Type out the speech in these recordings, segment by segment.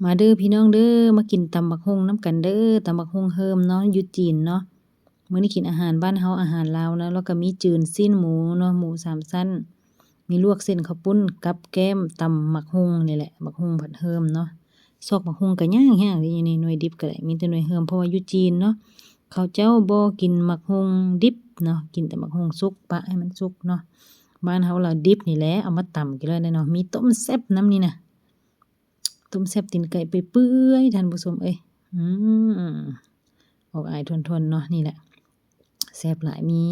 มาเด้อพี่น้องเด้อมากินตำบักหุ่งนำกันเด้อตำบักหุ่งเฮิมเนาะอยู่จีนเนาะมื้อนี้กินอาหารบ้านเฮาอาหารลาวนะแล้วก็มีจืนซีนหมูเนาะหมู3ชั้นมีลวกเส้นข้าวปุ้นกับแก้มตำบักหุ่งนี่แหละบักหุ่งผัดเฮิมเนาะซอกบักหุ่งก็ย่างแฮงนี่หน่วยดิบก็ได้มีแต่หน่วยเฮิมเพราะว่าอยู่จีนเนาะเขาเจ้าบ่กินบักหุ่งดิบเนาะกินแต่บักหุ่งสุกปะให้มันสุกเนาะบ้านเฮาล่ะดิบนี่แหละเอามาตำกินเลยเนาะมีต้มแซ่บนำนี่น่ะต้มแซ่บตีนไก่เปื่อยๆท่านผู้ชมเอ้ยออกอายทวนๆเนาะนี่แหละแซ่บหลายมี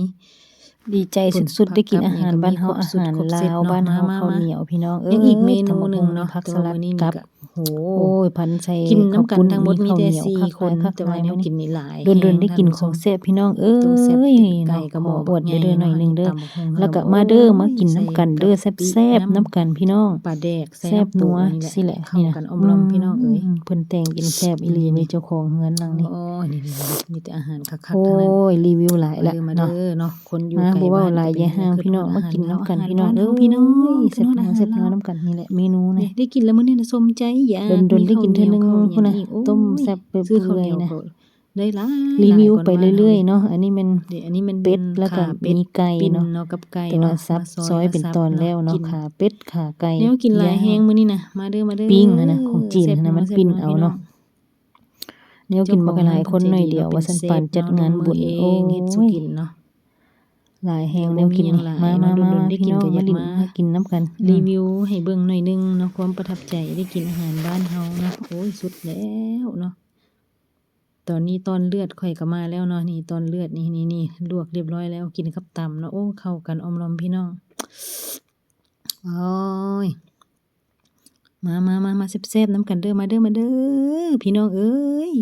ดีใจสุดๆได้กินอาหารบ้านเฮาอาหารลาวบ้านเฮาข้าวเหนียวพี่น้องยังอีกเมนูหนึ่งเนาะ ผักสลัด นี่ กับ โอ้ โอ้ยพันใส่ กินน้ำกันทั้งหมดมีแต่4 คน คัก แต่ ห ว่า ลาย แนว มื้อ กิ นี้ นนี่หลาย โดนๆได้กินของแซ่บพี่น้องต้มแซ่บตีนไก่ เนาะ กับห ข ม้ อ อ อวด บักใหญ่ เด้อหน่อยหนึงเด้อ ตำบักหุ่ง แล้วก็มาเด้อมากินน้ำกันเด้อแซ่บๆน้ำกันพี่น้อง ปลาแดก แซ่บนัวสิแหละ เข้ากันอมลอมพี่น้องเอ้ย เพิ่นแต่งกินแซ่บอีหลีเลยเจ้าของเฮือนหลังนี้ โอ้ยนี่ๆมีแต่อาหารคักๆ โอ้ ทั้งนั้น ยรีวิวหลายละ มา เนาะ เด้อเนาะคนอยู่ มา ไกล บ่เว้า บ้าน หลาย ก็ อย่า เป็ ห่าง คือ พี่น้องมากินน้ำกันพี่น้อง าหารบ้าพี่น้อง เสร็จแล้วเสร็จแล้วน้ำกันนี่แหละเมนู นี่ นี่ ได้กินแล้วมื้อนี้น่ะสมใจอยาก โดนๆได้กินเทื่อนึง มีข้าวเห พุ่นน่ะ อีกโอ้ย ต้มแซ่บเปื่ ซื้อข้าวเห อย นียว ๆนะ ก็ได้หลาย รีวิว หลา ไปเรื่อยๆเนาะอันนี้มัน ๆอันนี้มัน เป็ดแล้วก็ ขาเป็ด มีไก่ ปิ้น เนาะ เนาะกับไก่ แต่ว่า เนาะ ซับ มา ซอยเป็น ซับ ตอนแล้วเนาะ กิ ขาเป็ดขาไก่ แนวกินหลาย ย่ง แฮงมื้อนี้น่ะมาเด้อมาเด้อ ปิ้งอะนะของจีน แซ่บ นะมัน แซ่บ ปิ้น พี่ เอาเนาะ แนวกินบักหลายคนหน่อยเดียวว่าสันปานจัดงานบุญ เอ โอ้ งเฮ็ดสุ ย กินเนาะ หลายแฮงแนวกิน บ่มีหยังหลาย มา เนาะโดนๆได้ พี่ กิน น้อง ก็อยาก มาลิ้น มา มากินน้ำกัน รีวิวให้เบิ่งหน่อยนึงเนาะความประทับใจได้กินอาหารบ้านเฮานะโอ้ยสุดแล้วเนาะตอนนี้ตอนเลือดข่อยก็มาแล้วเนาะนี่ตอนเลือดนี่ลวกเรียบร้อยแล้วกินกับตำเนาะโอ้เข้ากันอมลอมพี่น้องโอ้ยมาแซ่บๆน้ำกันเด้อมาเด้อพี่น้องเอ้ย